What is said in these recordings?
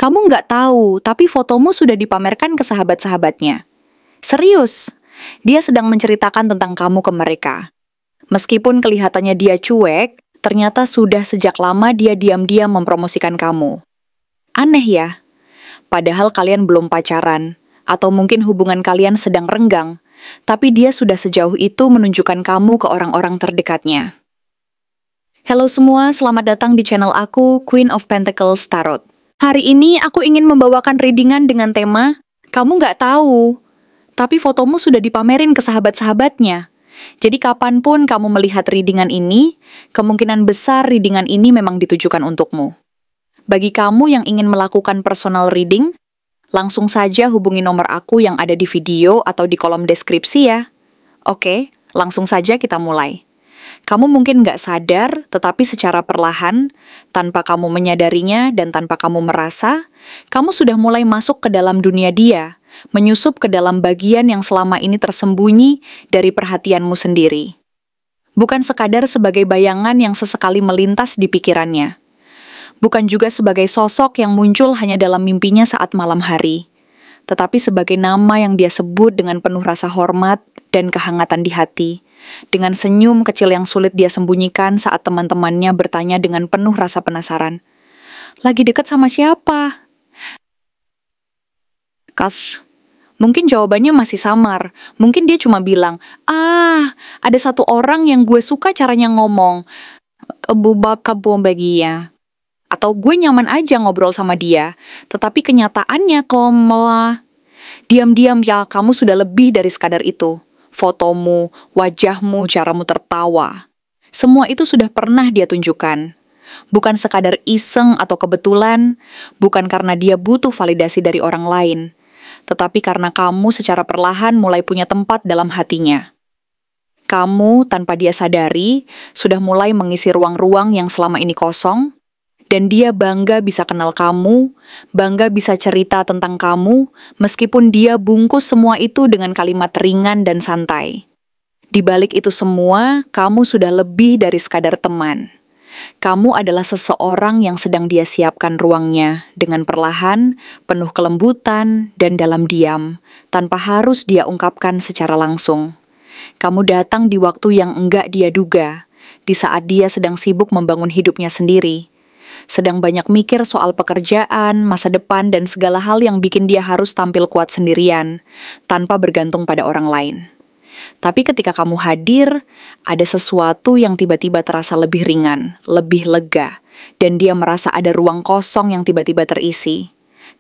Kamu nggak tahu, tapi fotomu sudah dipamerkan ke sahabat-sahabatnya. Serius, dia sedang menceritakan tentang kamu ke mereka. Meskipun kelihatannya dia cuek, ternyata sudah sejak lama dia diam-diam mempromosikan kamu. Aneh ya? Padahal kalian belum pacaran, atau mungkin hubungan kalian sedang renggang, tapi dia sudah sejauh itu menunjukkan kamu ke orang-orang terdekatnya. Halo semua, selamat datang di channel aku, Queen of Pentacles Tarot. Hari ini aku ingin membawakan readingan dengan tema, kamu nggak tahu, tapi fotomu sudah dipamerin ke sahabat-sahabatnya. Jadi kapanpun kamu melihat readingan ini, kemungkinan besar readingan ini memang ditujukan untukmu. Bagi kamu yang ingin melakukan personal reading, langsung saja hubungi nomor aku yang ada di video atau di kolom deskripsi ya. Oke, langsung saja kita mulai. Kamu mungkin nggak sadar, tetapi secara perlahan, tanpa kamu menyadarinya dan tanpa kamu merasa, kamu sudah mulai masuk ke dalam dunia dia, menyusup ke dalam bagian yang selama ini tersembunyi dari perhatianmu sendiri. Bukan sekadar sebagai bayangan yang sesekali melintas di pikirannya. Bukan juga sebagai sosok yang muncul hanya dalam mimpinya saat malam hari, tetapi sebagai nama yang dia sebut dengan penuh rasa hormat dan kehangatan di hati, dengan senyum kecil yang sulit dia sembunyikan saat teman-temannya bertanya dengan penuh rasa penasaran. Lagi dekat sama siapa? Mungkin jawabannya masih samar. Mungkin dia cuma bilang, ada satu orang yang gue suka caranya ngomong. Atau gue nyaman aja ngobrol sama dia. Tetapi kenyataannya malah diam-diam ya kamu sudah lebih dari sekadar itu. Fotomu, wajahmu, caramu tertawa. Semua itu sudah pernah dia tunjukkan. Bukan sekadar iseng atau kebetulan, bukan karena dia butuh validasi dari orang lain, tetapi karena kamu secara perlahan mulai punya tempat dalam hatinya. Kamu, tanpa dia sadari, sudah mulai mengisi ruang-ruang yang selama ini kosong, dan dia bangga bisa kenal kamu, bangga bisa cerita tentang kamu, meskipun dia bungkus semua itu dengan kalimat ringan dan santai. Di balik itu semua, kamu sudah lebih dari sekadar teman. Kamu adalah seseorang yang sedang dia siapkan ruangnya, dengan perlahan, penuh kelembutan, dan dalam diam, tanpa harus dia ungkapkan secara langsung. Kamu datang di waktu yang enggak dia duga, di saat dia sedang sibuk membangun hidupnya sendiri, sedang banyak mikir soal pekerjaan, masa depan, dan segala hal yang bikin dia harus tampil kuat sendirian, tanpa bergantung pada orang lain. Tapi ketika kamu hadir, ada sesuatu yang tiba-tiba terasa lebih ringan, lebih lega, dan dia merasa ada ruang kosong yang tiba-tiba terisi.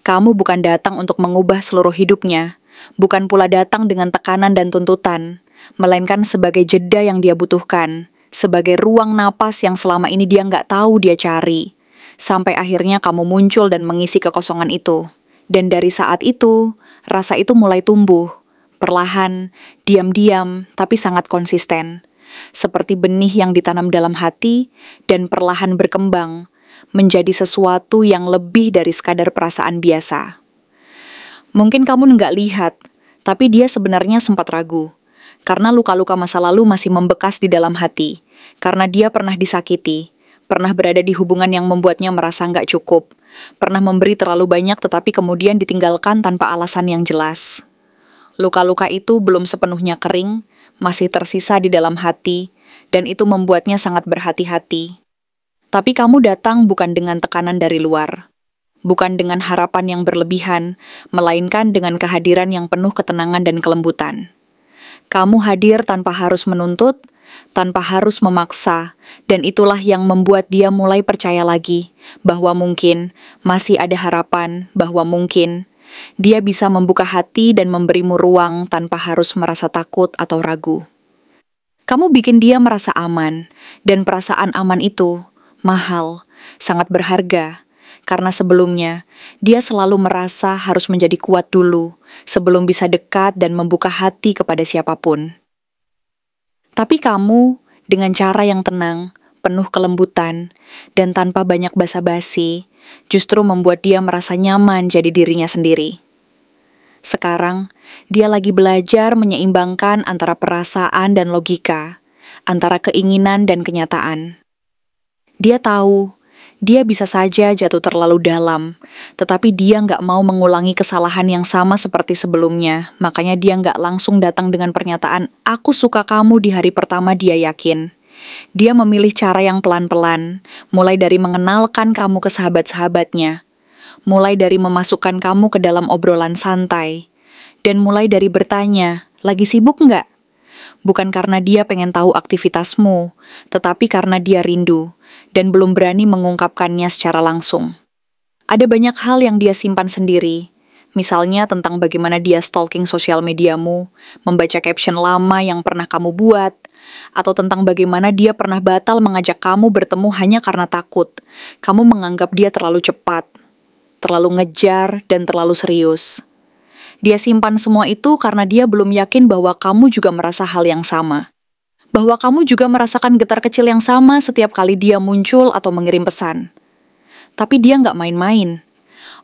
Kamu bukan datang untuk mengubah seluruh hidupnya, bukan pula datang dengan tekanan dan tuntutan, melainkan sebagai jeda yang dia butuhkan, sebagai ruang napas yang selama ini dia nggak tahu dia cari. Sampai akhirnya kamu muncul dan mengisi kekosongan itu. Dan dari saat itu, rasa itu mulai tumbuh. Perlahan, diam-diam, tapi sangat konsisten. Seperti benih yang ditanam dalam hati dan perlahan berkembang, menjadi sesuatu yang lebih dari sekadar perasaan biasa. Mungkin kamu nggak lihat, tapi dia sebenarnya sempat ragu. Karena luka-luka masa lalu masih membekas di dalam hati. Karena dia pernah disakiti. Pernah berada di hubungan yang membuatnya merasa nggak cukup, pernah memberi terlalu banyak tetapi kemudian ditinggalkan tanpa alasan yang jelas. Luka-luka itu belum sepenuhnya kering, masih tersisa di dalam hati, dan itu membuatnya sangat berhati-hati. Tapi kamu datang bukan dengan tekanan dari luar, bukan dengan harapan yang berlebihan, melainkan dengan kehadiran yang penuh ketenangan dan kelembutan. Kamu hadir tanpa harus menuntut, tanpa harus memaksa, dan itulah yang membuat dia mulai percaya lagi bahwa mungkin masih ada harapan, bahwa mungkin dia bisa membuka hati dan memberimu ruang tanpa harus merasa takut atau ragu. Kamu bikin dia merasa aman, dan perasaan aman itu mahal, sangat berharga, karena sebelumnya dia selalu merasa harus menjadi kuat dulu sebelum bisa dekat dan membuka hati kepada siapapun. Tapi kamu, dengan cara yang tenang, penuh kelembutan, dan tanpa banyak basa-basi, justru membuat dia merasa nyaman jadi dirinya sendiri. Sekarang, dia lagi belajar menyeimbangkan antara perasaan dan logika, antara keinginan dan kenyataan. Dia tahu, Dia bisa saja jatuh terlalu dalam, tetapi dia nggak mau mengulangi kesalahan yang sama seperti sebelumnya. Makanya dia nggak langsung datang dengan pernyataan, "Aku suka kamu" di hari pertama dia yakin. Dia memilih cara yang pelan-pelan, mulai dari mengenalkan kamu ke sahabat-sahabatnya, mulai dari memasukkan kamu ke dalam obrolan santai, dan mulai dari bertanya, "Lagi sibuk nggak?" Bukan karena dia pengen tahu aktivitasmu, tetapi karena dia rindu dan belum berani mengungkapkannya secara langsung. Ada banyak hal yang dia simpan sendiri, misalnya tentang bagaimana dia stalking sosial mediamu, membaca caption lama yang pernah kamu buat, atau tentang bagaimana dia pernah batal mengajak kamu bertemu hanya karena takut. Kamu menganggap dia terlalu cepat, terlalu ngejar, dan terlalu serius. Dia simpan semua itu karena dia belum yakin bahwa kamu juga merasa hal yang sama. Bahwa kamu juga merasakan getar kecil yang sama setiap kali dia muncul atau mengirim pesan. Tapi dia nggak main-main.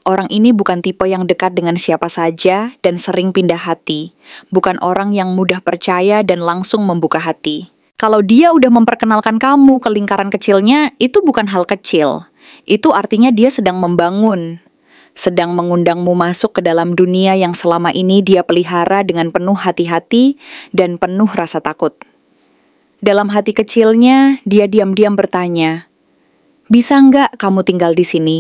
Orang ini bukan tipe yang dekat dengan siapa saja dan sering pindah hati. Bukan orang yang mudah percaya dan langsung membuka hati. Kalau dia udah memperkenalkan kamu ke lingkaran kecilnya, itu bukan hal kecil. Itu artinya dia sedang membangun. Sedang mengundangmu masuk ke dalam dunia yang selama ini dia pelihara dengan penuh hati-hati dan penuh rasa takut. Dalam hati kecilnya, dia diam-diam bertanya, "Bisa nggak kamu tinggal di sini?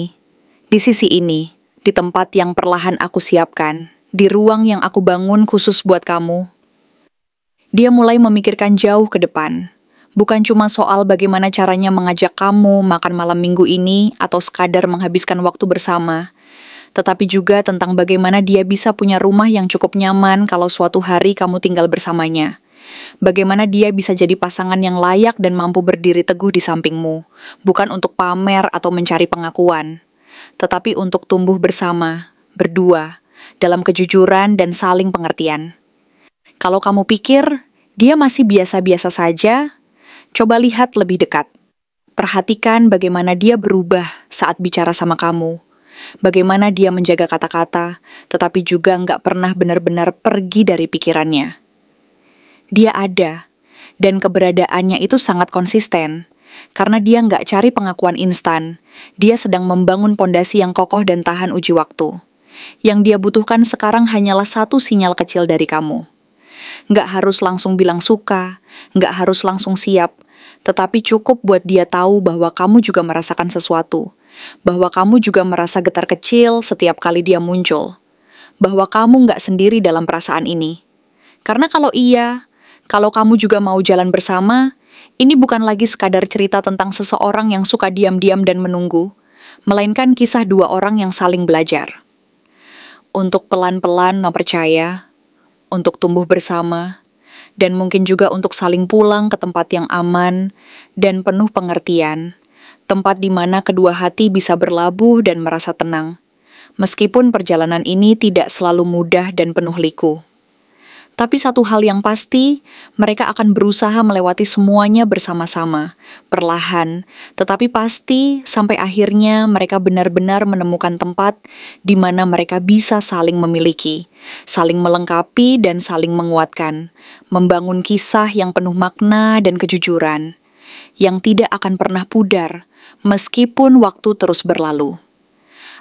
Di sisi ini, di tempat yang perlahan aku siapkan, di ruang yang aku bangun khusus buat kamu." Dia mulai memikirkan jauh ke depan. Bukan cuma soal bagaimana caranya mengajak kamu makan malam minggu ini atau sekadar menghabiskan waktu bersama, tetapi juga tentang bagaimana dia bisa punya rumah yang cukup nyaman kalau suatu hari kamu tinggal bersamanya. Bagaimana dia bisa jadi pasangan yang layak dan mampu berdiri teguh di sampingmu, bukan untuk pamer atau mencari pengakuan, tetapi untuk tumbuh bersama, berdua, dalam kejujuran dan saling pengertian. Kalau kamu pikir dia masih biasa-biasa saja, coba lihat lebih dekat. Perhatikan bagaimana dia berubah saat bicara sama kamu, bagaimana dia menjaga kata-kata, tetapi juga nggak pernah benar-benar pergi dari pikirannya. Dia ada, dan keberadaannya itu sangat konsisten. Karena dia nggak cari pengakuan instan, dia sedang membangun pondasi yang kokoh dan tahan uji waktu. Yang dia butuhkan sekarang hanyalah satu sinyal kecil dari kamu. Nggak harus langsung bilang suka, nggak harus langsung siap, tetapi cukup buat dia tahu bahwa kamu juga merasakan sesuatu, bahwa kamu juga merasa getar kecil setiap kali dia muncul, bahwa kamu nggak sendiri dalam perasaan ini. Karena kalau kamu juga mau jalan bersama, ini bukan lagi sekadar cerita tentang seseorang yang suka diam-diam dan menunggu, melainkan kisah dua orang yang saling belajar. Untuk pelan-pelan mempercaya, untuk tumbuh bersama, dan mungkin juga untuk saling pulang ke tempat yang aman dan penuh pengertian, tempat di mana kedua hati bisa berlabuh dan merasa tenang, meskipun perjalanan ini tidak selalu mudah dan penuh liku. Tapi satu hal yang pasti, mereka akan berusaha melewati semuanya bersama-sama, perlahan, tetapi pasti sampai akhirnya mereka benar-benar menemukan tempat di mana mereka bisa saling memiliki, saling melengkapi dan saling menguatkan, membangun kisah yang penuh makna dan kejujuran, yang tidak akan pernah pudar meskipun waktu terus berlalu.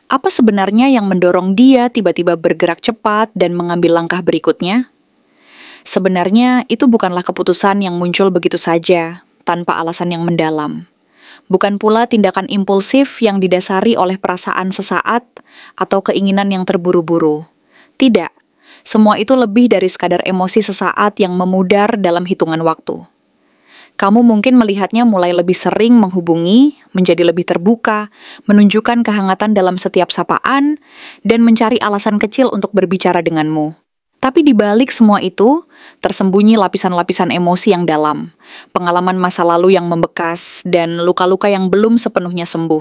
Apa sebenarnya yang mendorong dia tiba-tiba bergerak cepat dan mengambil langkah berikutnya? Sebenarnya itu bukanlah keputusan yang muncul begitu saja, tanpa alasan yang mendalam. Bukan pula tindakan impulsif yang didasari oleh perasaan sesaat atau keinginan yang terburu-buru. Tidak, semua itu lebih dari sekadar emosi sesaat yang memudar dalam hitungan waktu. Kamu mungkin melihatnya mulai lebih sering menghubungi, menjadi lebih terbuka, menunjukkan kehangatan dalam setiap sapaan, dan mencari alasan kecil untuk berbicara denganmu. Tapi di balik semua itu, tersembunyi lapisan-lapisan emosi yang dalam, pengalaman masa lalu yang membekas, dan luka-luka yang belum sepenuhnya sembuh.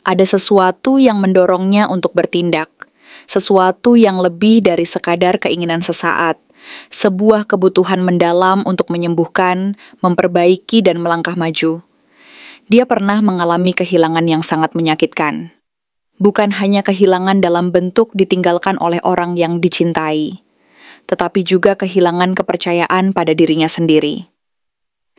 Ada sesuatu yang mendorongnya untuk bertindak, sesuatu yang lebih dari sekadar keinginan sesaat, sebuah kebutuhan mendalam untuk menyembuhkan, memperbaiki, dan melangkah maju. Dia pernah mengalami kehilangan yang sangat menyakitkan. Bukan hanya kehilangan dalam bentuk ditinggalkan oleh orang yang dicintai, tetapi juga kehilangan kepercayaan pada dirinya sendiri.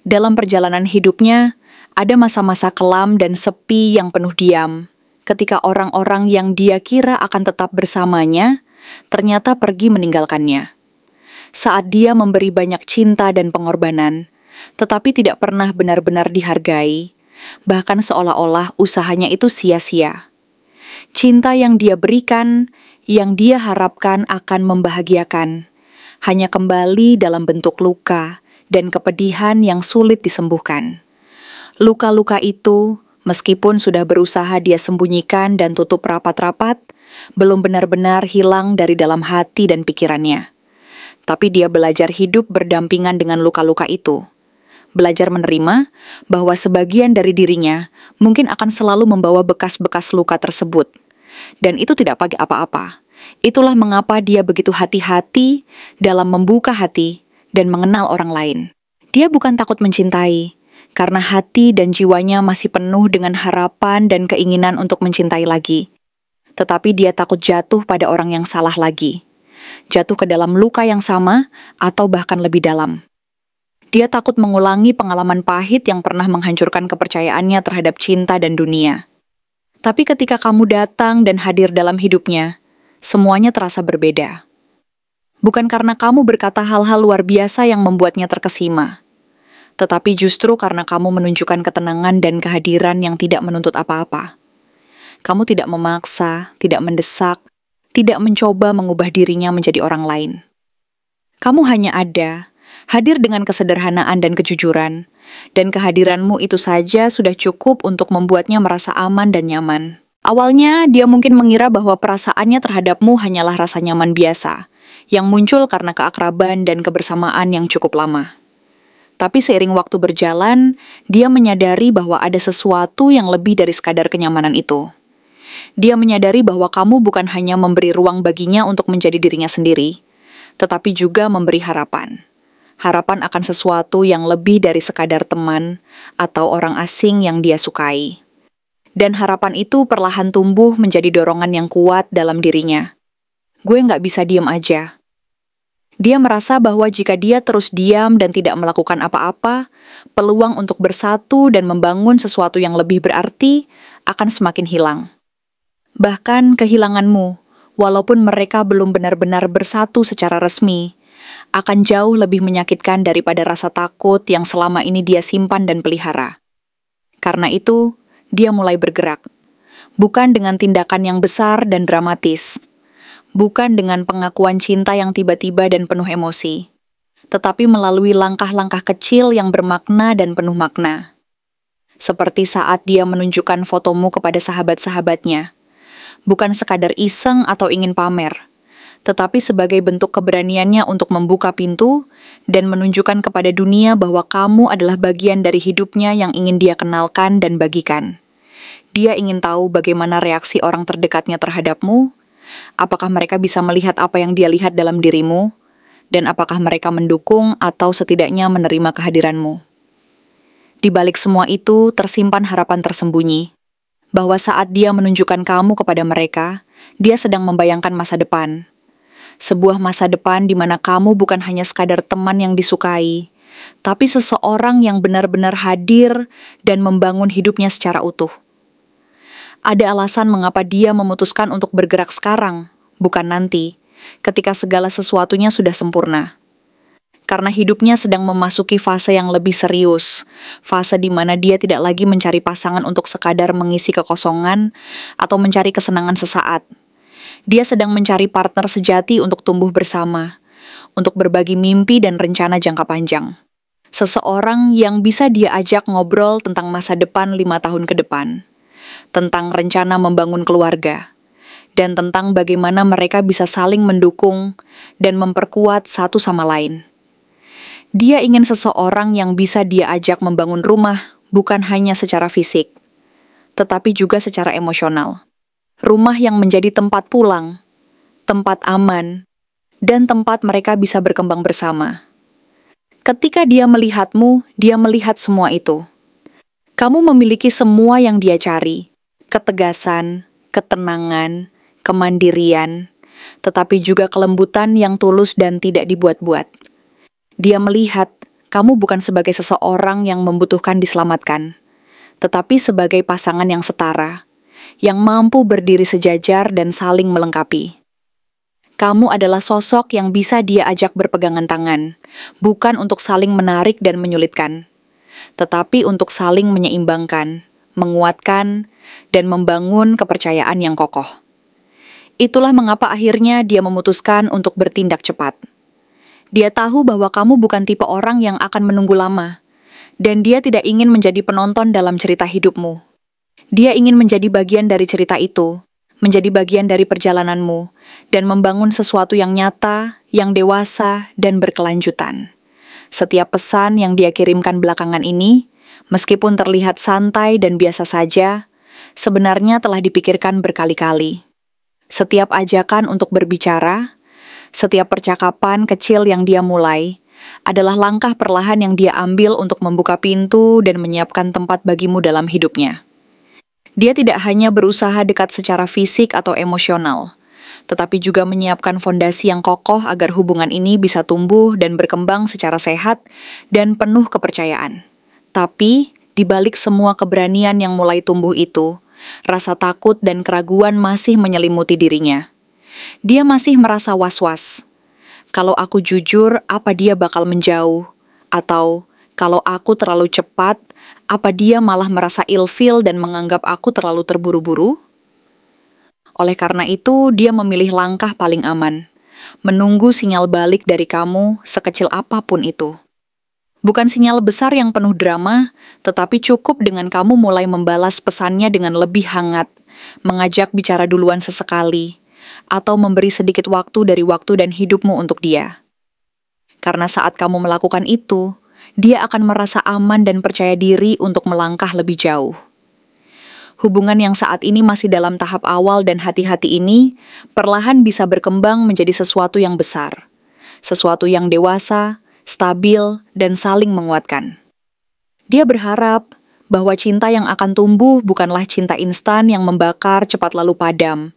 Dalam perjalanan hidupnya, Ada masa-masa kelam dan sepi yang penuh diam, ketika orang-orang yang dia kira akan tetap bersamanya, ternyata pergi meninggalkannya. Saat dia memberi banyak cinta dan pengorbanan, tetapi tidak pernah benar-benar dihargai, bahkan seolah-olah usahanya itu sia-sia. Cinta yang dia berikan, yang dia harapkan akan membahagiakan, hanya kembali dalam bentuk luka dan kepedihan yang sulit disembuhkan. Luka-luka itu, meskipun sudah berusaha dia sembunyikan dan tutup rapat-rapat, belum benar-benar hilang dari dalam hati dan pikirannya. Tapi dia belajar hidup berdampingan dengan luka-luka itu. Belajar menerima bahwa sebagian dari dirinya mungkin akan selalu membawa bekas-bekas luka tersebut. Dan itu tidak pakai apa-apa. Itulah mengapa dia begitu hati-hati dalam membuka hati dan mengenal orang lain. Dia bukan takut mencintai, karena hati dan jiwanya masih penuh dengan harapan dan keinginan untuk mencintai lagi. Tetapi dia takut jatuh pada orang yang salah lagi. Jatuh ke dalam luka yang sama atau bahkan lebih dalam. Dia takut mengulangi pengalaman pahit yang pernah menghancurkan kepercayaannya terhadap cinta dan dunia. Tapi ketika kamu datang dan hadir dalam hidupnya, semuanya terasa berbeda. Bukan karena kamu berkata hal-hal luar biasa yang membuatnya terkesima, tetapi justru karena kamu menunjukkan ketenangan dan kehadiran yang tidak menuntut apa-apa. Kamu tidak memaksa, tidak mendesak, tidak mencoba mengubah dirinya menjadi orang lain. Kamu hanya ada, hadir dengan kesederhanaan dan kejujuran, dan kehadiranmu itu saja sudah cukup untuk membuatnya merasa aman dan nyaman. Awalnya, dia mungkin mengira bahwa perasaannya terhadapmu hanyalah rasa nyaman biasa, yang muncul karena keakraban dan kebersamaan yang cukup lama. Tapi seiring waktu berjalan, dia menyadari bahwa ada sesuatu yang lebih dari sekadar kenyamanan itu. Dia menyadari bahwa kamu bukan hanya memberi ruang baginya untuk menjadi dirinya sendiri, tetapi juga memberi harapan. Harapan akan sesuatu yang lebih dari sekadar teman atau orang asing yang dia sukai. Dan harapan itu perlahan tumbuh menjadi dorongan yang kuat dalam dirinya. Gue nggak bisa diem aja. Dia merasa bahwa jika dia terus diam dan tidak melakukan apa-apa, peluang untuk bersatu dan membangun sesuatu yang lebih berarti akan semakin hilang. Bahkan kehilanganmu, walaupun mereka belum benar-benar bersatu secara resmi, akan jauh lebih menyakitkan daripada rasa takut yang selama ini dia simpan dan pelihara. Karena itu, dia mulai bergerak. Bukan dengan tindakan yang besar dan dramatis, bukan dengan pengakuan cinta yang tiba-tiba dan penuh emosi, tetapi melalui langkah-langkah kecil yang bermakna dan penuh makna. Seperti saat dia menunjukkan fotomu kepada sahabat-sahabatnya, bukan sekadar iseng atau ingin pamer, tetapi sebagai bentuk keberaniannya untuk membuka pintu dan menunjukkan kepada dunia bahwa kamu adalah bagian dari hidupnya yang ingin dia kenalkan dan bagikan. Dia ingin tahu bagaimana reaksi orang terdekatnya terhadapmu. Apakah mereka bisa melihat apa yang dia lihat dalam dirimu, dan apakah mereka mendukung atau setidaknya menerima kehadiranmu. Di balik semua itu tersimpan harapan tersembunyi, bahwa saat dia menunjukkan kamu kepada mereka, dia sedang membayangkan masa depan. Sebuah masa depan di mana kamu bukan hanya sekadar teman yang disukai, tapi seseorang yang benar-benar hadir dan membangun hidupnya secara utuh. Ada alasan mengapa dia memutuskan untuk bergerak sekarang, bukan nanti, ketika segala sesuatunya sudah sempurna. Karena hidupnya sedang memasuki fase yang lebih serius, fase di mana dia tidak lagi mencari pasangan untuk sekadar mengisi kekosongan atau mencari kesenangan sesaat. Dia sedang mencari partner sejati untuk tumbuh bersama, untuk berbagi mimpi dan rencana jangka panjang. Seseorang yang bisa dia ajak ngobrol tentang masa depan 5 tahun ke depan, tentang rencana membangun keluarga, dan tentang bagaimana mereka bisa saling mendukung dan memperkuat satu sama lain. Dia ingin seseorang yang bisa dia ajak membangun rumah, bukan hanya secara fisik, tetapi juga secara emosional. Rumah yang menjadi tempat pulang, tempat aman, dan tempat mereka bisa berkembang bersama. Ketika dia melihatmu, dia melihat semua itu. Kamu memiliki semua yang dia cari, ketegasan, ketenangan, kemandirian, tetapi juga kelembutan yang tulus dan tidak dibuat-buat. Dia melihat kamu bukan sebagai seseorang yang membutuhkan diselamatkan, tetapi sebagai pasangan yang setara, yang mampu berdiri sejajar dan saling melengkapi. Kamu adalah sosok yang bisa dia ajak berpegangan tangan, bukan untuk saling menarik dan menyulitkan, tetapi untuk saling menyeimbangkan, menguatkan, dan membangun kepercayaan yang kokoh. Itulah mengapa akhirnya dia memutuskan untuk bertindak cepat. Dia tahu bahwa kamu bukan tipe orang yang akan menunggu lama, dan dia tidak ingin menjadi penonton dalam cerita hidupmu. Dia ingin menjadi bagian dari cerita itu, menjadi bagian dari perjalananmu, dan membangun sesuatu yang nyata, yang dewasa, dan berkelanjutan. Setiap pesan yang dia kirimkan belakangan ini, meskipun terlihat santai dan biasa saja, sebenarnya telah dipikirkan berkali-kali. Setiap ajakan untuk berbicara, setiap percakapan kecil yang dia mulai, adalah langkah perlahan yang dia ambil untuk membuka pintu dan menyiapkan tempat bagimu dalam hidupnya. Dia tidak hanya berusaha dekat secara fisik atau emosional, tetapi juga menyiapkan fondasi yang kokoh agar hubungan ini bisa tumbuh dan berkembang secara sehat dan penuh kepercayaan. Tapi, di balik semua keberanian yang mulai tumbuh itu, rasa takut dan keraguan masih menyelimuti dirinya. Dia masih merasa was-was. Kalau aku jujur, apa dia bakal menjauh? Atau, kalau aku terlalu cepat, apa dia malah merasa ilfil dan menganggap aku terlalu terburu-buru? Oleh karena itu, dia memilih langkah paling aman, menunggu sinyal balik dari kamu sekecil apapun itu. Bukan sinyal besar yang penuh drama, tetapi cukup dengan kamu mulai membalas pesannya dengan lebih hangat, mengajak bicara duluan sesekali, atau memberi sedikit waktu dari waktu dan hidupmu untuk dia. Karena saat kamu melakukan itu, dia akan merasa aman dan percaya diri untuk melangkah lebih jauh. Hubungan yang saat ini masih dalam tahap awal dan hati-hati ini, perlahan bisa berkembang menjadi sesuatu yang besar. Sesuatu yang dewasa, stabil, dan saling menguatkan. Dia berharap bahwa cinta yang akan tumbuh bukanlah cinta instan yang membakar cepat lalu padam,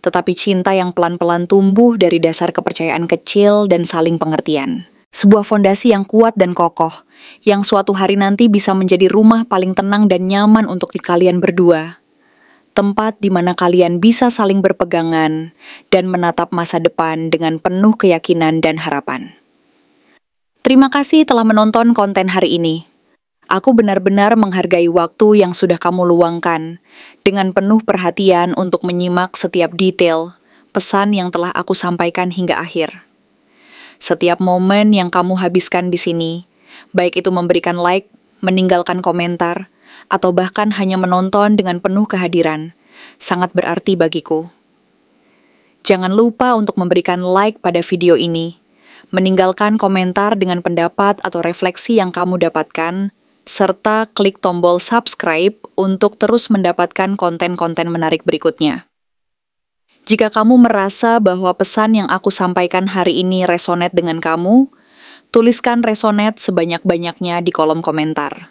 tetapi cinta yang pelan-pelan tumbuh dari dasar kepercayaan kecil dan saling pengertian. Sebuah fondasi yang kuat dan kokoh, yang suatu hari nanti bisa menjadi rumah paling tenang dan nyaman untuk kalian berdua. Tempat di mana kalian bisa saling berpegangan dan menatap masa depan dengan penuh keyakinan dan harapan. Terima kasih telah menonton konten hari ini. Aku benar-benar menghargai waktu yang sudah kamu luangkan dengan penuh perhatian untuk menyimak setiap detail pesan yang telah aku sampaikan hingga akhir. Setiap momen yang kamu habiskan di sini, baik itu memberikan like, meninggalkan komentar, atau bahkan hanya menonton dengan penuh kehadiran, sangat berarti bagiku. Jangan lupa untuk memberikan like pada video ini, meninggalkan komentar dengan pendapat atau refleksi yang kamu dapatkan, serta klik tombol subscribe untuk terus mendapatkan konten-konten menarik berikutnya. Jika kamu merasa bahwa pesan yang aku sampaikan hari ini resonate dengan kamu, tuliskan resonate sebanyak-banyaknya di kolom komentar.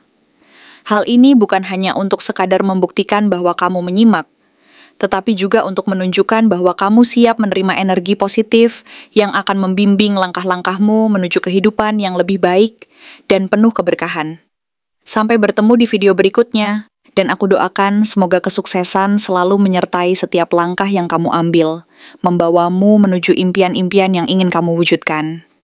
Hal ini bukan hanya untuk sekadar membuktikan bahwa kamu menyimak, tetapi juga untuk menunjukkan bahwa kamu siap menerima energi positif yang akan membimbing langkah-langkahmu menuju kehidupan yang lebih baik dan penuh keberkahan. Sampai bertemu di video berikutnya. Dan aku doakan semoga kesuksesan selalu menyertai setiap langkah yang kamu ambil, membawamu menuju impian-impian yang ingin kamu wujudkan.